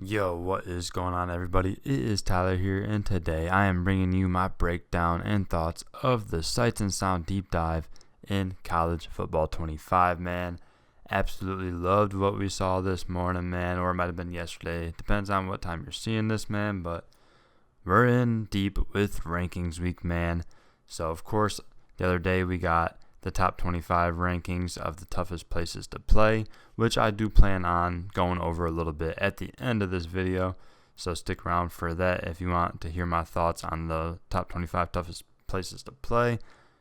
Yo, what is going on, everybody? It is Tyler here, and today I am bringing you my breakdown and thoughts of the Sights and Sound deep dive in College Football 25, man. Absolutely loved what we saw this morning, man, or it might have been yesterday. Depends on what time you're seeing this, man, but we're in deep with rankings week, man. So, of course, the other day we got the top 25 rankings of the toughest places to play, which I do plan on going over a little bit at the end of this video. So stick around for that if you want to hear my thoughts on the top 25 toughest places to play.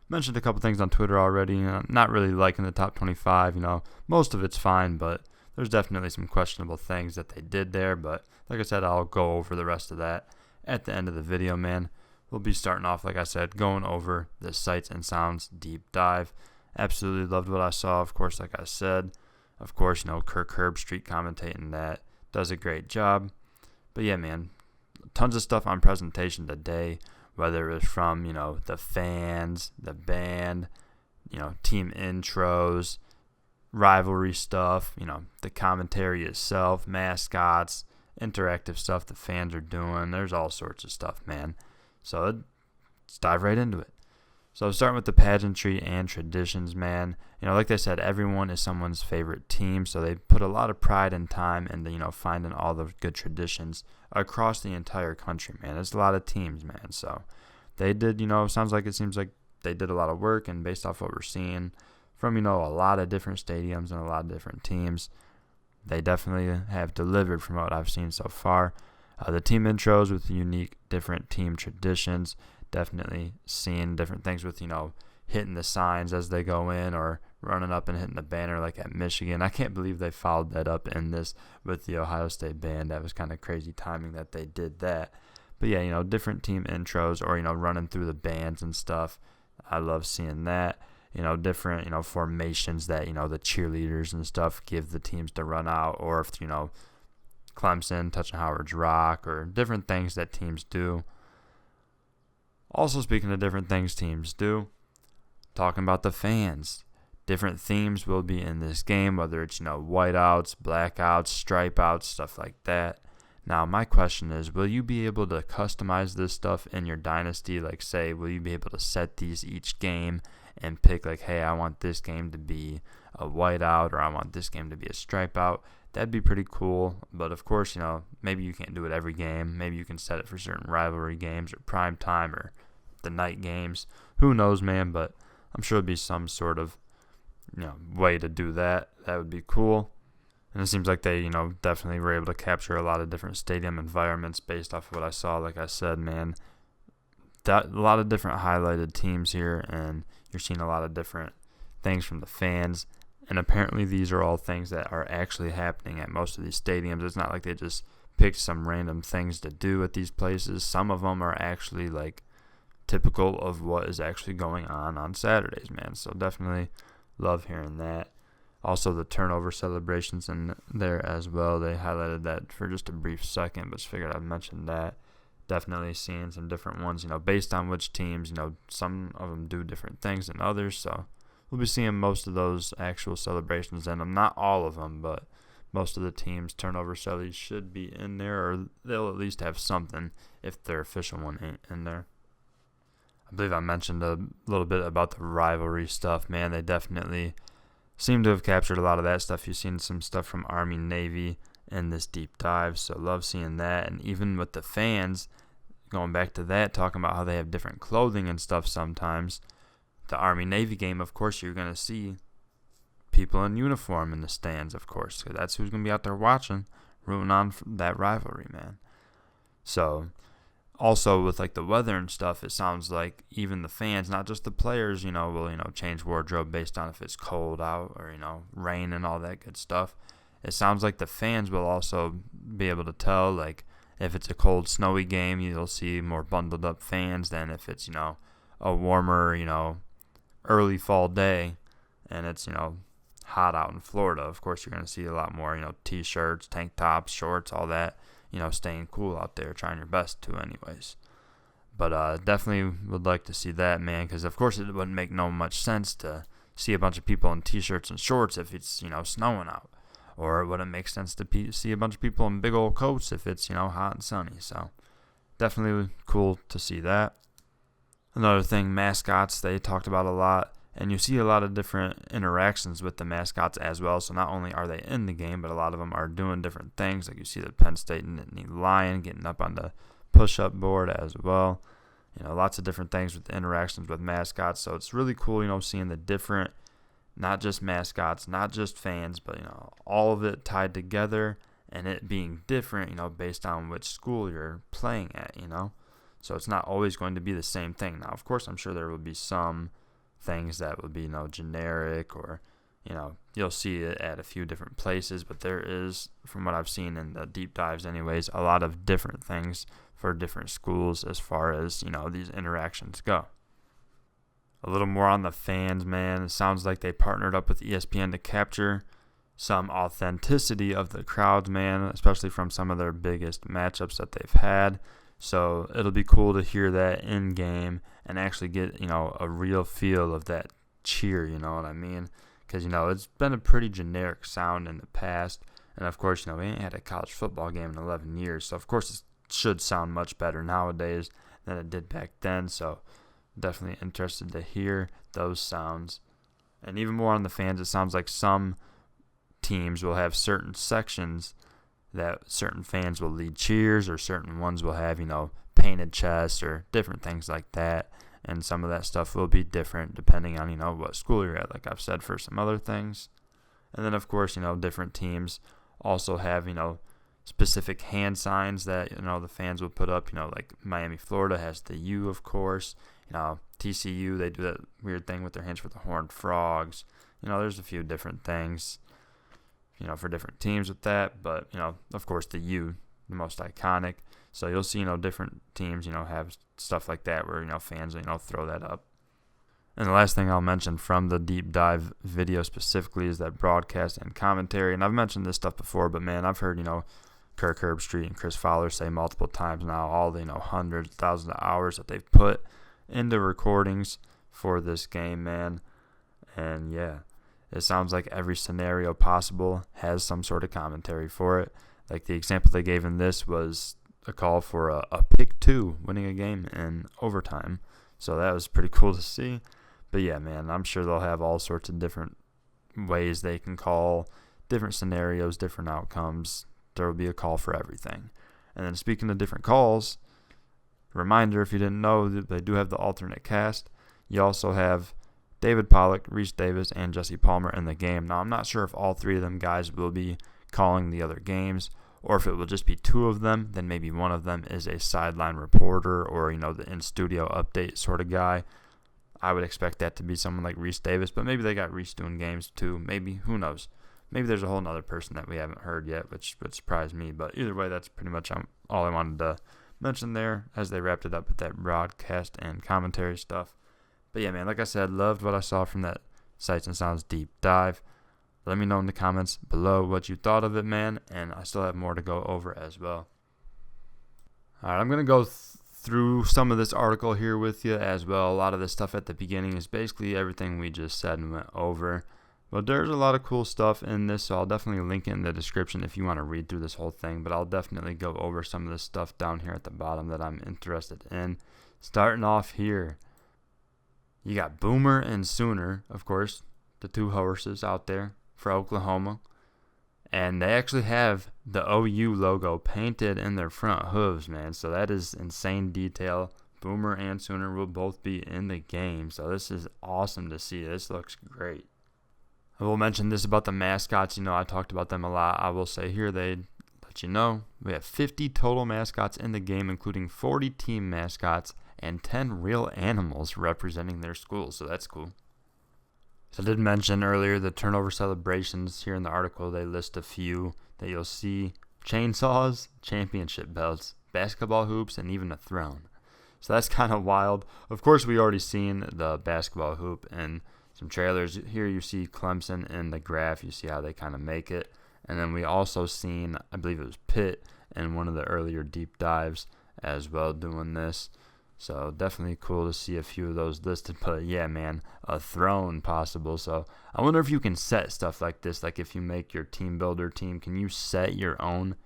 Mentioned a couple things on Twitter already. Not really liking the top 25. Most of it's fine, but there's definitely some questionable things that they did there. But like I said, I'll go over the rest of that at the end of the video, man. We'll be starting off, like I said, going over the Sights and Sounds deep dive. Absolutely loved what I saw, of course, like I said. Of course, Kirk Herbstreit commentating that. Does a great job. But yeah, man, tons of stuff on presentation today, whether it was from, the fans, the band, team intros, rivalry stuff, the commentary itself, mascots, interactive stuff the fans are doing. There's all sorts of stuff, man. So let's dive right into it. So starting with the pageantry and traditions, man. Like they said, everyone is someone's favorite team. So they put a lot of pride and time into, finding all the good traditions across the entire country, man. It's a lot of teams, man. So they did, it seems like they did a lot of work. And based off what we're seeing from, a lot of different stadiums and a lot of different teams, they definitely have delivered from what I've seen so far. The team intros with unique, different team traditions. Definitely seeing different things with, hitting the signs as they go in or running up and hitting the banner like at Michigan. I can't believe they followed that up in this with the Ohio State band. That was kind of crazy timing that they did that. But yeah, different team intros or, running through the bands and stuff. I love seeing that. Different, formations that, the cheerleaders and stuff give the teams to run out, or if, Clemson touching Howard's Rock, or different things that teams do. Also, speaking of different things teams do, talking about the fans. Different themes will be in this game, whether it's, whiteouts, blackouts, stripeouts, stuff like that. Now, my question is, will you be able to customize this stuff in your dynasty? Like, say, will you be able to set these each game and pick, like, hey, I want this game to be a whiteout, or I want this game to be a stripeout? That'd be pretty cool. But, of course, maybe you can't do it every game. Maybe you can set it for certain rivalry games or prime time or the night games. Who knows, man? But I'm sure there'll be some sort of, way to do that. That would be cool. And it seems like they, definitely were able to capture a lot of different stadium environments based off of what I saw. Like I said, man, a lot of different highlighted teams here, and you're seeing a lot of different things from the fans. And apparently these are all things that are actually happening at most of these stadiums. It's not like they just picked some random things to do at these places. Some of them are actually like typical of what is actually going on Saturdays, man. So definitely love hearing that. Also, the turnover celebrations in there as well. They highlighted that for just a brief second, but just figured I'd mention that. Definitely seeing some different ones, based on which teams, some of them do different things than others. So we'll be seeing most of those actual celebrations in them. Not all of them, but most of the teams' turnover cellies should be in there, or they'll at least have something if their official one ain't in there. I believe I mentioned a little bit about the rivalry stuff, man. They definitely seem to have captured a lot of that stuff. You've seen some stuff from Army, Navy in this deep dive, so love seeing that. And even with the fans, going back to that, talking about how they have different clothing and stuff sometimes. The Army-Navy game, of course, you're going to see people in uniform in the stands, of course, because that's who's going to be out there watching, rooting on that rivalry, man. So, also with like the weather and stuff, it sounds like even the fans, not just the players, will, change wardrobe based on if it's cold out or, rain and all that good stuff. It sounds like the fans will also be able to tell, like, if it's a cold, snowy game, you'll see more bundled up fans than if it's, a warmer, early fall day and it's, hot out in Florida. Of course, you're going to see a lot more, t-shirts, tank tops, shorts, all that, staying cool out there, trying your best to anyways. But definitely would like to see that, man, because of course it wouldn't make no much sense to see a bunch of people in t-shirts and shorts if it's, snowing out. or would it make sense to see a bunch of people in big old coats if it's, hot and sunny? So definitely cool to see that. Another thing, mascots, they talked about a lot, and you see a lot of different interactions with the mascots as well. So not only are they in the game, but a lot of them are doing different things. Like you see the Penn State Nittany Lion getting up on the push-up board as well. Lots of different things with the interactions with mascots. So it's really cool, seeing the different, not just mascots, not just fans, but, all of it tied together and it being different, based on which school you're playing at, So it's not always going to be the same thing. Now, of course, I'm sure there will be some things that would be, generic, or, you'll see it at a few different places, but there is, from what I've seen in the deep dives anyways, a lot of different things for different schools as far as, these interactions go. A little more on the fans, man. It sounds like they partnered up with ESPN to capture some authenticity of the crowds, man, especially from some of their biggest matchups that they've had. So it'll be cool to hear that in game and actually get, a real feel of that cheer, you know what I mean? Because, it's been a pretty generic sound in the past. And, of course, we ain't had a college football game in 11 years. So, of course, it should sound much better nowadays than it did back then. So definitely interested to hear those sounds. And even more on the fans, it sounds like some teams will have certain sections that certain fans will lead cheers, or certain ones will have, painted chests or different things like that. And some of that stuff will be different depending on, what school you're at, like I've said for some other things. And then, of course, different teams also have, specific hand signs that, the fans will put up. Like Miami, Florida has the U, of course. TCU, they do that weird thing with their hands for the Horned Frogs. There's a few different things, for different teams with that. But, of course, the U, the most iconic. So you'll see, different teams, have stuff like that where, fans, throw that up. And the last thing I'll mention from the deep dive video specifically is that broadcast and commentary. And I've mentioned this stuff before, but, man, I've heard, Kirk Herbstreit and Chris Fowler say multiple times now all the, hundreds, thousands of hours that they've put into recordings for this game, man. And, yeah, it sounds like every scenario possible has some sort of commentary for it. Like the example they gave in this was a call for a pick 2, winning a game in overtime. So that was pretty cool to see. But yeah, man, I'm sure they'll have all sorts of different ways they can call, different scenarios, different outcomes. There will be a call for everything. And then speaking of different calls, reminder, if you didn't know, that they do have the alternate cast. You also have David Pollack, Reese Davis, and Jesse Palmer in the game. Now, I'm not sure if all three of them guys will be calling the other games, or if it will just be two of them. Then maybe one of them is a sideline reporter, or, the in-studio update sort of guy. I would expect that to be someone like Reese Davis, but maybe they got Reese doing games too. Maybe, who knows? Maybe there's a whole other person that we haven't heard yet, which would surprise me. But either way, that's pretty much all I wanted to mention there as they wrapped it up with that broadcast and commentary stuff. But yeah, man, like I said, loved what I saw from that Sights and Sounds deep dive. Let me know in the comments below what you thought of it, man, and I still have more to go over as well. All right, I'm going to go through some of this article here with you as well. A lot of this stuff at the beginning is basically everything we just said and went over. But there's a lot of cool stuff in this, so I'll definitely link it in the description if you want to read through this whole thing. But I'll definitely go over some of this stuff down here at the bottom that I'm interested in. Starting off here, you got Boomer and Sooner, of course, the two horses out there for Oklahoma. And they actually have the OU logo painted in their front hooves, man. So that is insane detail. Boomer and Sooner will both be in the game. So this is awesome to see. This looks great. I will mention this about the mascots. I talked about them a lot. I will say here, they let you know we have 50 total mascots in the game, including 40 team mascots and 10 real animals representing their schools. So that's cool. So I did mention earlier the turnover celebrations here in the article. They list a few that you'll see: chainsaws, championship belts, basketball hoops, and even a throne. So that's kind of wild. Of course, we already seen the basketball hoop and some trailers. Here you see Clemson in the graph. You see how they kind of make it. And then we also seen, I believe it was Pitt in one of the earlier deep dives as well doing this. So definitely cool to see a few of those listed. But yeah, man, a throne possible. So I wonder if you can set stuff like this. Like if you make your team builder team, can you set your own,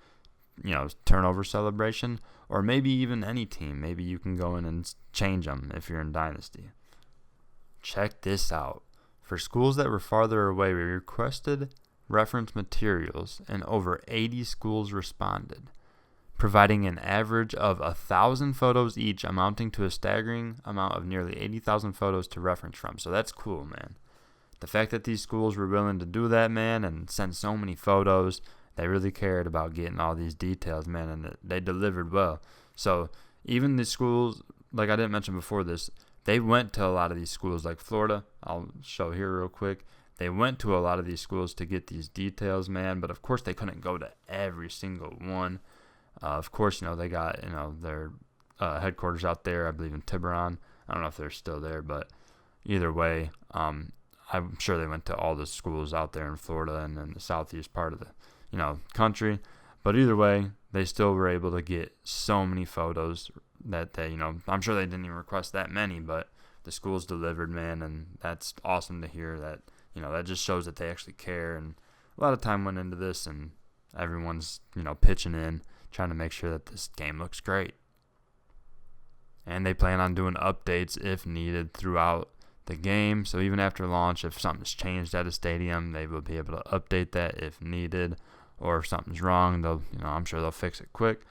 turnover celebration? Or maybe even any team. Maybe you can go in and change them if you're in Dynasty. Check this out. For schools that were farther away, we requested reference materials, and over 80 schools responded, providing an average of 1,000 photos each, amounting to a staggering amount of nearly 80,000 photos to reference from. So that's cool, man. The fact that these schools were willing to do that, man, and send so many photos, they really cared about getting all these details, man, and they delivered well. So even the schools, like I didn't mention before this, they went to a lot of these schools, like Florida. I'll show here real quick. They went to a lot of these schools to get these details, man, but of course they couldn't go to every single one. Of course, they got, their headquarters out there, I believe in Tiburon. I don't know if they're still there, but either way, I'm sure they went to all the schools out there in Florida and in the southeast part of the, country. But either way, they still were able to get so many photos that they, I'm sure they didn't even request that many, but the schools delivered, man, and that's awesome to hear that, that just shows that they actually care, and a lot of time went into this, and everyone's, pitching in, trying to make sure that this game looks great. And they plan on doing updates if needed throughout the game, so even after launch, if something's changed at a stadium, they will be able to update that if needed, or if something's wrong, they'll, I'm sure they'll fix it quick.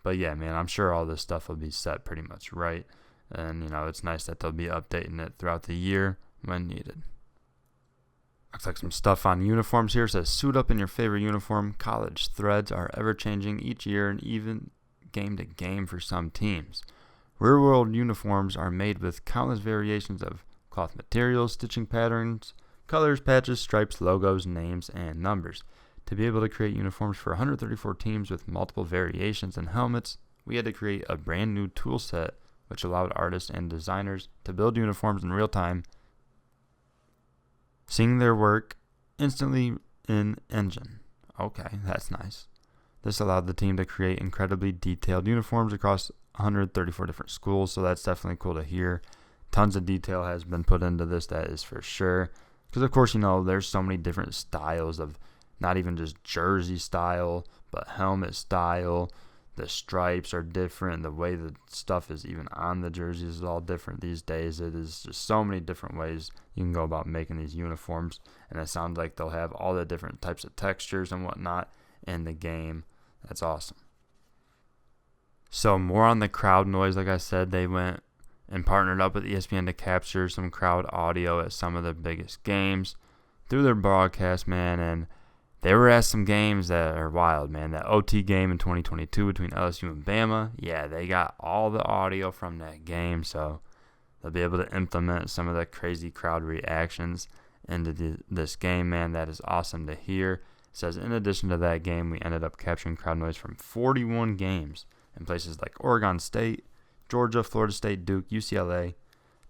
But yeah, man, I'm sure all this stuff will be set pretty much right. And, it's nice that they'll be updating it throughout the year when needed. Looks like some stuff on uniforms here. It says, suit up in your favorite uniform. College threads are ever-changing each year and even game to game for some teams. Real-world uniforms are made with countless variations of cloth materials, stitching patterns, colors, patches, stripes, logos, names, and numbers. To be able to create uniforms for 134 teams with multiple variations and helmets, we had to create a brand new tool set which allowed artists and designers to build uniforms in real time, seeing their work instantly in Engine. Okay, that's nice. This allowed the team to create incredibly detailed uniforms across 134 different schools, so that's definitely cool to hear. Tons of detail has been put into this, that is for sure. Because, of course, there's so many different styles of not even just jersey style, but helmet style. The stripes are different. The way the stuff is even on the jerseys is all different these days. It is just so many different ways you can go about making these uniforms. And it sounds like they'll have all the different types of textures and whatnot in the game. That's awesome. So more on the crowd noise. Like I said, they went and partnered up with ESPN to capture some crowd audio at some of the biggest games through their broadcast, man. And they were at some games that are wild, man. That OT game in 2022 between LSU and Bama, yeah, they got all the audio from that game, so they'll be able to implement some of the crazy crowd reactions into this game, man. That is awesome to hear. It says, in addition to that game, we ended up capturing crowd noise from 41 games in places like Oregon State, Georgia, Florida State, Duke, UCLA,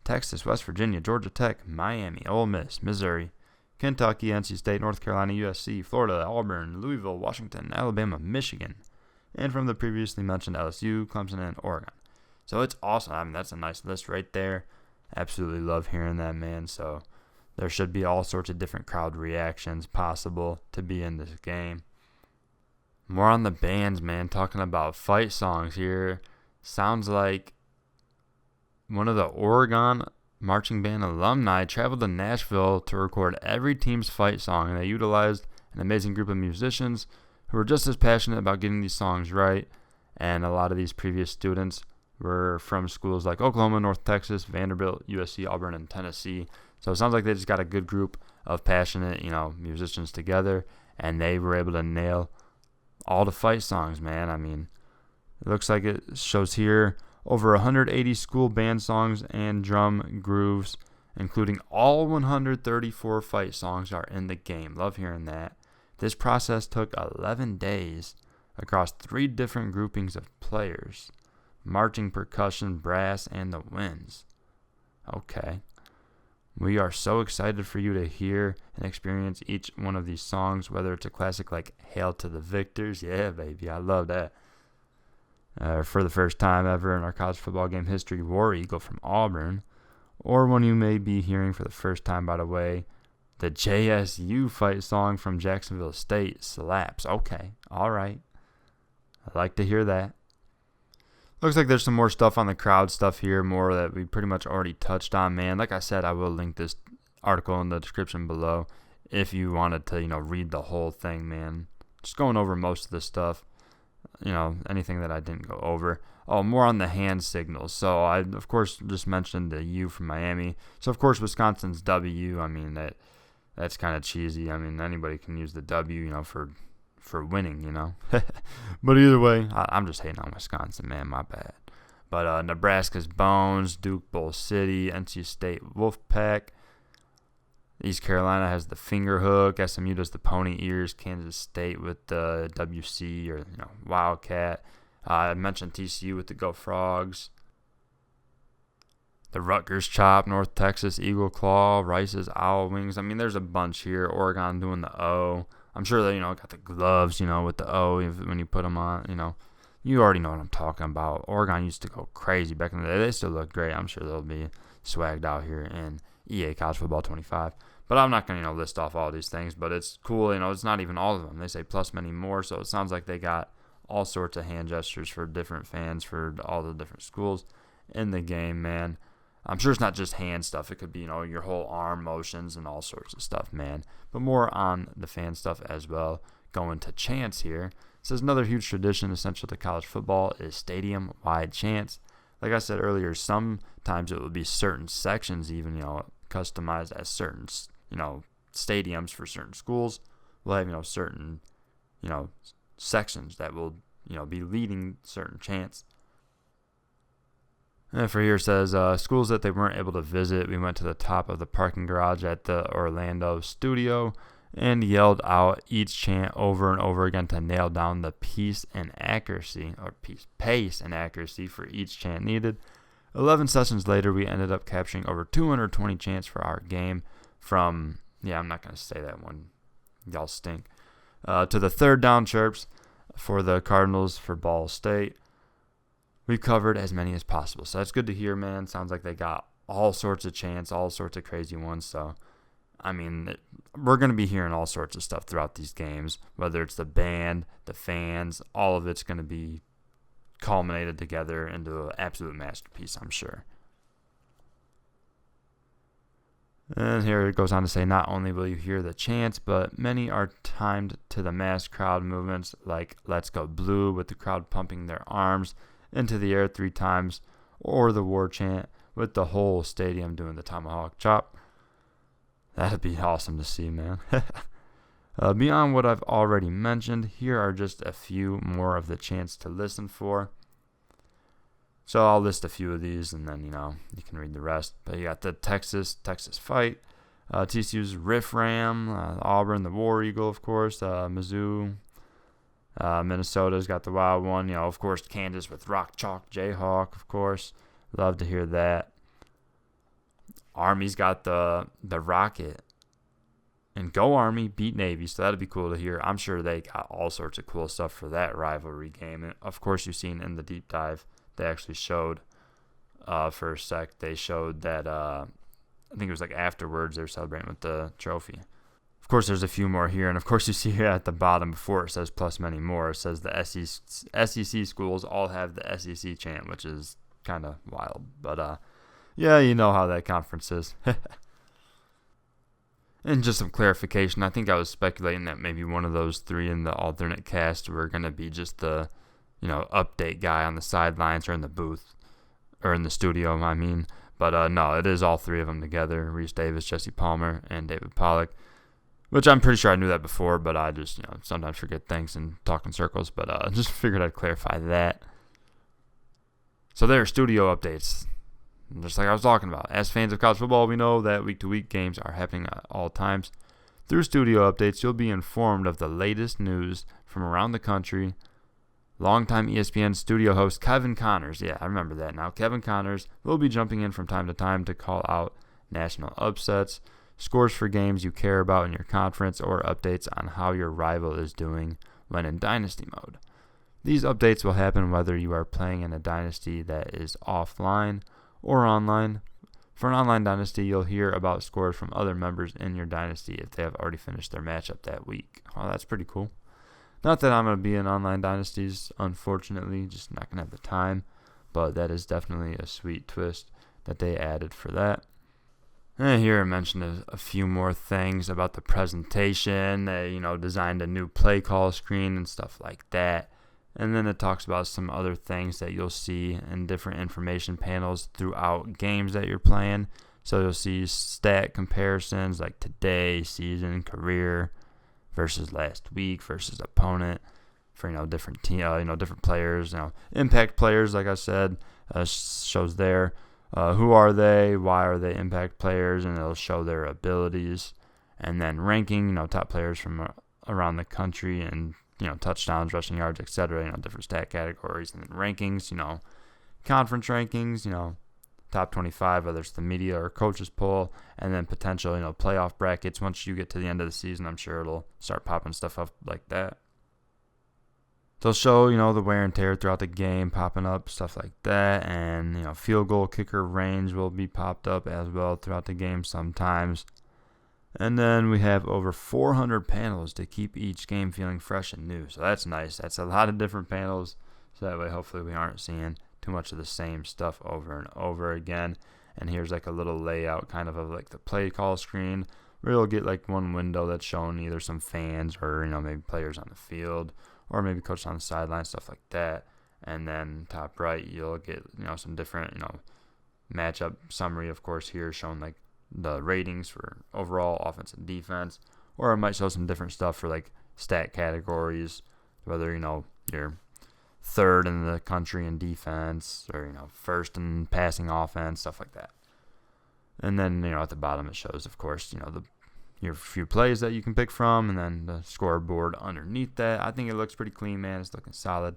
Texas, West Virginia, Georgia Tech, Miami, Ole Miss, Missouri, Kentucky, NC State, North Carolina, USC, Florida, Auburn, Louisville, Washington, Alabama, Michigan, and from the previously mentioned LSU, Clemson, and Oregon. So it's awesome. I mean, that's a nice list right there. Absolutely love hearing that, man. So there should be all sorts of different crowd reactions possible to be in this game. More on the bands, man. Talking about fight songs here. Sounds like one of the Oregon marching band alumni traveled to Nashville to record every team's fight song, and they utilized an amazing group of musicians who were just as passionate about getting these songs right. And a lot of these previous students were from schools like Oklahoma, North Texas, Vanderbilt, USC, Auburn, and Tennessee. So it sounds like they just got a good group of passionate, musicians together, and they were able to nail all the fight songs, man. I mean, it looks like it shows here over 180 school band songs and drum grooves, including all 134 fight songs, are in the game. Love hearing that. This process took 11 days across 3 different groupings of players: marching, percussion, brass, and the winds. Okay. We are so excited for you to hear and experience each one of these songs, whether it's a classic like Hail to the Victors. Yeah, baby, I love that. For the first time ever in our college football game history, War Eagle from Auburn. Or one you may be hearing for the first time, by the way, the JSU fight song from Jacksonville State slaps. Okay, all right. I like to hear that. Looks like there's some more stuff on the crowd stuff here, more that we pretty much already touched on, man. Like I said, I will link this article in the description below if you wanted to, read the whole thing, man. Just going over most of the stuff, anything that I didn't go over. Oh, more on the hand signals. So I, of course, just mentioned the U from Miami. So, of course, Wisconsin's W. I mean, that's kind of cheesy. I mean, anybody can use the W, for winning, But either way, I'm just hating on Wisconsin, man. My bad. But Nebraska's Bones, Duke Bull City, NC State Wolfpack. East Carolina has the finger hook. SMU does the pony ears. Kansas State with the WC or Wildcat. I mentioned TCU with the Go Frogs. The Rutgers Chop, North Texas Eagle Claw, Rice's Owl Wings. I mean, there's a bunch here. Oregon doing the O. I'm sure they, got the gloves, with the O when you put them on, You already know what I'm talking about. Oregon used to go crazy back in the day. They still look great. I'm sure they'll be swagged out here in EA College Football 25. But I'm not going to, list off all these things. But it's cool, it's not even all of them. They say plus many more. So it sounds like they got all sorts of hand gestures for different fans for all the different schools in the game, man. I'm sure it's not just hand stuff. It could be, your whole arm motions and all sorts of stuff, man. But more on the fan stuff as well. Going to chants here. It says another huge tradition essential to college football is stadium-wide chants. Like I said earlier, sometimes it will be certain sections even, customized as certain, stadiums for certain schools. We'll have, certain, sections that will, be leading certain chants. And for here it says, schools that they weren't able to visit, we went to the top of the parking garage at the Orlando studio and yelled out each chant over and over again to nail down the pace and accuracy for each chant needed. 11 sessions later, we ended up capturing over 220 chants for our game from, I'm not going to say that one. Y'all stink. To the third down chirps for the Cardinals for Ball State. We've covered as many as possible. So that's good to hear, man. Sounds like they got all sorts of chants, all sorts of crazy ones. So, I mean, we're going to be hearing all sorts of stuff throughout these games, whether it's the band, the fans, all of it's going to be culminated together into an absolute masterpiece, I'm sure. And here it goes on to say, not only will you hear the chants, but many are timed to the mass crowd movements like Let's Go Blue with the crowd pumping their arms into the air 3 times, or the war chant with the whole stadium doing the tomahawk chop. That'd be awesome to see, man. Beyond what I've already mentioned, here are just a few more of the chants to listen for. So I'll list a few of these, and then, you can read the rest. But you got the Texas fight, TCU's Riff Ram, Auburn, the War Eagle, of course, Mizzou, Minnesota's got the Wild One, of course, Kansas with Rock Chalk Jayhawk, of course. Love to hear that. Army's got the Rocket. And Go Army beat Navy, so that'd be cool to hear. I'm sure they got all sorts of cool stuff for that rivalry game. And of course, you've seen in the deep dive, they actually showed, for a sec, they showed that, I think it was like afterwards, they were celebrating with the trophy. Of course, there's a few more here. And of course, you see here at the bottom before it says plus many more, it says the SEC schools all have the SEC chant, which is kind of wild. But, yeah, you know how that conference is. And just some clarification, I think I was speculating that maybe one of those 3 in the alternate cast were going to be just the, update guy on the sidelines or in the booth, or in the studio, I mean. But no, it is all 3 of them together, Reese Davis, Jesse Palmer, and David Pollock, which I'm pretty sure I knew that before, but I just, sometimes forget things and talk in circles. But just figured I'd clarify that. So there are studio updates. Just like I was talking about. As fans of college football, we know that week-to-week games are happening at all times. Through studio updates, you'll be informed of the latest news from around the country. Longtime ESPN studio host Kevin Connors, I remember that now. Kevin Connors will be jumping in from time to time to call out national upsets, scores for games you care about in your conference, or updates on how your rival is doing when in dynasty mode. These updates will happen whether you are playing in a dynasty that is offline or online. For an online dynasty, you'll hear about scores from other members in your dynasty if they have already finished their matchup that week. Oh, that's pretty cool. Not that I'm going to be in online dynasties, unfortunately, just not going to have the time, but that is definitely a sweet twist that they added for that. And here I mentioned a few more things about the presentation. They, designed a new play call screen and stuff like that. And then it talks about some other things that you'll see in different information panels throughout games that you're playing. So you'll see stat comparisons like today, season, career versus last week versus opponent for different different players. Impact players, like I said, shows there. Who are they? Why are they impact players? And it'll show their abilities. And then ranking, top players from around the country and touchdowns, rushing yards, etc. Different stat categories, and then rankings. Conference rankings. Top 25, whether it's the media or coaches poll, and then potential playoff brackets. Once you get to the end of the season, I'm sure it'll start popping stuff up like that. They'll show the wear and tear throughout the game popping up, stuff like that, and field goal kicker range will be popped up as well throughout the game sometimes. And then we have over 400 panels to keep each game feeling fresh and new. So that's nice. That's a lot of different panels. So that way, hopefully, we aren't seeing too much of the same stuff over and over again. And here's like a little layout kind of like the play call screen where you'll get like one window that's showing either some fans or, maybe players on the field or maybe coaches on the sideline, stuff like that. And then top right, you'll get, some different, matchup summary, of course, here showing like the ratings for overall offense and defense, or it might show some different stuff for like stat categories, whether you're third in the country in defense or first in passing offense, stuff like that. And then at the bottom it shows, of course, your few plays that you can pick from, and then the scoreboard underneath that. I think it looks pretty clean, man. It's looking solid.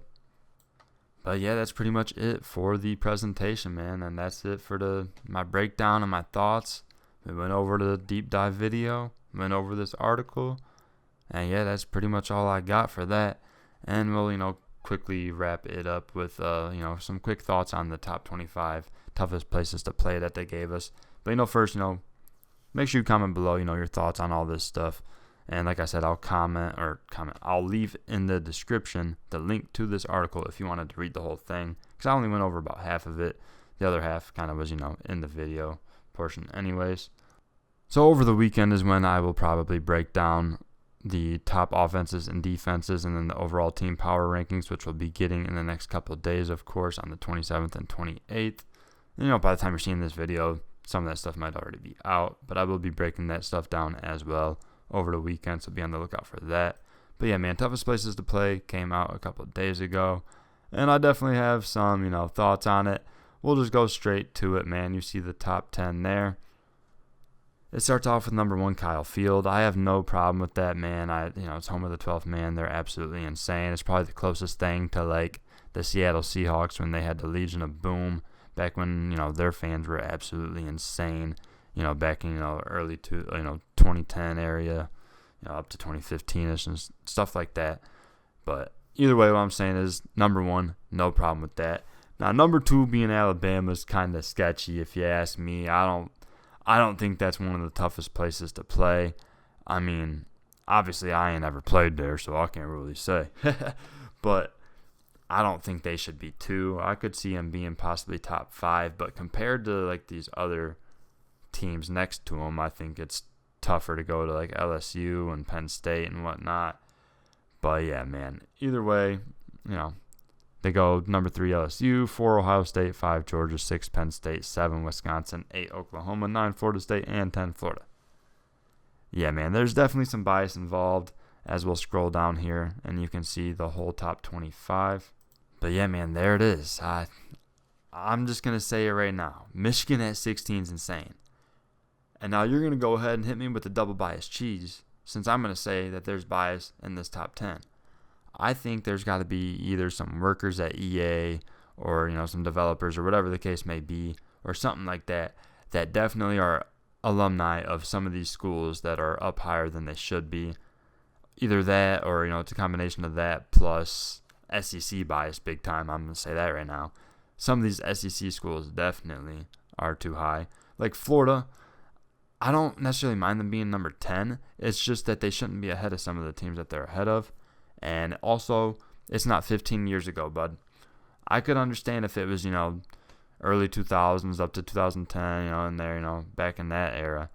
But yeah, that's pretty much it for the presentation, man, and that's it for my breakdown and my thoughts. We went over the deep dive video, went over this article, and yeah, that's pretty much all I got for that. And we'll, quickly wrap it up with, some quick thoughts on the top 25 toughest places to play that they gave us. But, first, make sure you comment below, your thoughts on all this stuff. And like I said, I'll leave in the description the link to this article if you wanted to read the whole thing, because I only went over about half of it. The other half kind of was, in the video portion anyways. So over the weekend is when I will probably break down the top offenses and defenses and then the overall team power rankings, which we'll be getting in the next couple of days, of course, on the 27th and 28th. And, by the time you're seeing this video, some of that stuff might already be out, but I will be breaking that stuff down as well over the weekend, so be on the lookout for that. But yeah, man, toughest places to play came out a couple of days ago, and I definitely have some, thoughts on it. We'll just go straight to it, man. You see the top 10 there. It starts off with number 1, Kyle Field. I have no problem with that, man. It's home of the 12th man. They're absolutely insane. It's probably the closest thing to like the Seattle Seahawks when they had the Legion of Boom back when their fans were absolutely insane. Back in early to 2010 area, up to 2015ish and stuff like that. But either way, what I'm saying is number 1, no problem with that. Now number 2 being Alabama is kind of sketchy if you ask me. I don't think that's one of the toughest places to play. I mean, obviously I ain't ever played there, so I can't really say. But I don't think they should be 2. I could see them being possibly top 5, but compared to like these other teams next to them, I think it's tougher to go to like LSU and Penn State and whatnot. But yeah, man, either way, they go number 3 LSU, 4 Ohio State, 5 Georgia, 6 Penn State, 7 Wisconsin, 8 Oklahoma, 9 Florida State, and 10 Florida. Yeah, man, there's definitely some bias involved as we'll scroll down here, and you can see the whole top 25. But yeah, man, there it is. I'm just going to say it right now. Michigan at 16 is insane. And now you're going to go ahead and hit me with the double bias cheese, since I'm going to say that there's bias in this top 10. I think there's got to be either some workers at EA or, some developers or whatever the case may be, or something like that definitely are alumni of some of these schools that are up higher than they should be. Either that or, it's a combination of that plus SEC bias big time. I'm going to say that right now. Some of these SEC schools definitely are too high. Like Florida, I don't necessarily mind them being number 10. It's just that they shouldn't be ahead of some of the teams that they're ahead of. And also, it's not 15 years ago, bud. I could understand if it was, early 2000s up to 2010, in there, back in that era.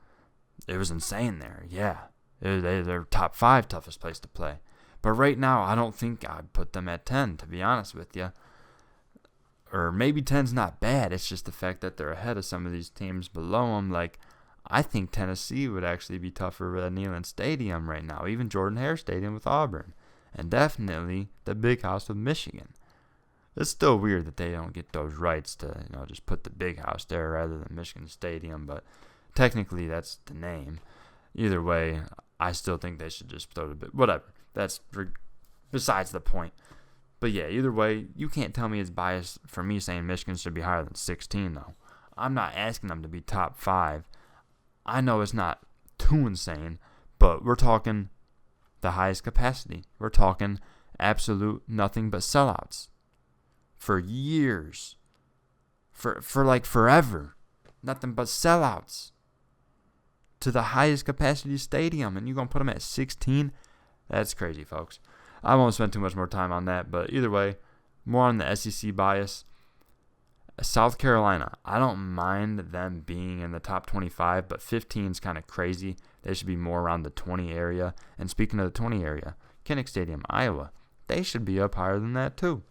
It was insane there, yeah. They're top 5 toughest place to play. But right now, I don't think I'd put them at 10, to be honest with you. Or maybe 10's not bad. It's just the fact that they're ahead of some of these teams below them. Like, I think Tennessee would actually be tougher than Neyland Stadium right now. Even Jordan-Hare Stadium with Auburn. And definitely the Big House with Michigan. It's still weird that they don't get those rights to, just put the Big House there rather than Michigan Stadium. But technically, that's the name. Either way, I still think they should just throw the bit. Whatever. That's besides the point. But yeah, either way, you can't tell me it's biased for me saying Michigan should be higher than 16, though. I'm not asking them to be top 5. I know it's not too insane, but we're talking the highest capacity. We're talking absolute nothing but sellouts. For years. For like forever. Nothing but sellouts. To the highest capacity stadium, and you're going to put them at 16? That's crazy, folks. I won't spend too much more time on that, but either way, more on the SEC bias. South Carolina, I don't mind them being in the top 25, but 15 is kind of crazy. They should be more around the 20 area. And speaking of the 20 area, Kinnick Stadium, Iowa, they should be up higher than that too.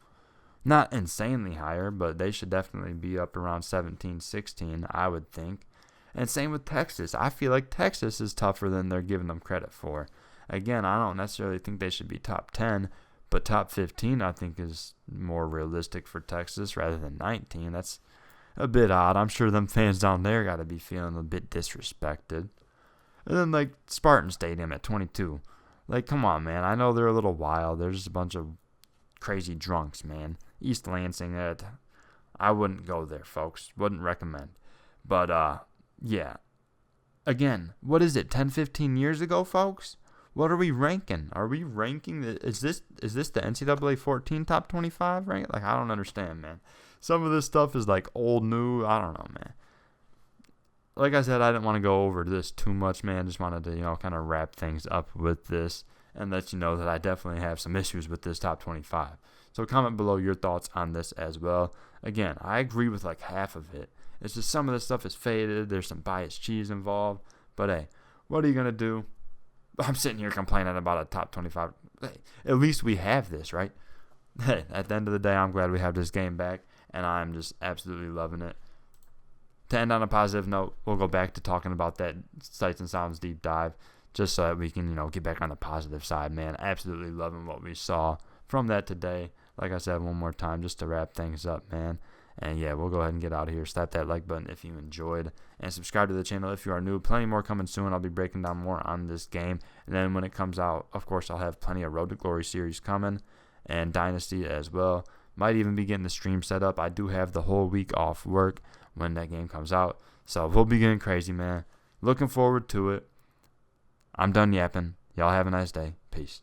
Not insanely higher, but they should definitely be up around 17, 16, I would think. And same with Texas. I feel like Texas is tougher than they're giving them credit for. Again, I don't necessarily think they should be top 10, but top 15 I think is more realistic for Texas rather than 19. That's a bit odd. I'm sure them fans down there got to be feeling a bit disrespected. And then, like, Spartan Stadium at 22. Like, come on, man. I know they're a little wild. There's just a bunch of crazy drunks, man. East Lansing, I wouldn't go there, folks. Wouldn't recommend. But, yeah. Again, what is it, 10, 15 years ago, folks? What are we ranking? Are we ranking? Is this the NCAA 14 top 25 rank? Like, I don't understand, man. Some of this stuff is like old, new. I don't know, man. Like I said, I didn't want to go over this too much, man. Just wanted to, kind of wrap things up with this and let you know that I definitely have some issues with this top 25. So comment below your thoughts on this as well. Again, I agree with like half of it. It's just some of this stuff is faded. There's some biased cheese involved. But hey, what are you going to do? I'm sitting here complaining about a top 25. Hey, at least we have this, right? Hey, at the end of the day, I'm glad we have this game back, and I'm just absolutely loving it. To end on a positive note, we'll go back to talking about that Sights and Sounds deep dive, just so that we can, get back on the positive side, man. Absolutely loving what we saw from that today. Like I said, one more time, just to wrap things up, man. And yeah, we'll go ahead and get out of here. Slap that like button if you enjoyed. And subscribe to the channel if you are new. Plenty more coming soon. I'll be breaking down more on this game. And then when it comes out, of course, I'll have plenty of Road to Glory series coming. And Dynasty as well. Might even be getting the stream set up. I do have the whole week off work when that game comes out. So we'll be getting crazy, man. Looking forward to it. I'm done yapping. Y'all have a nice day. Peace.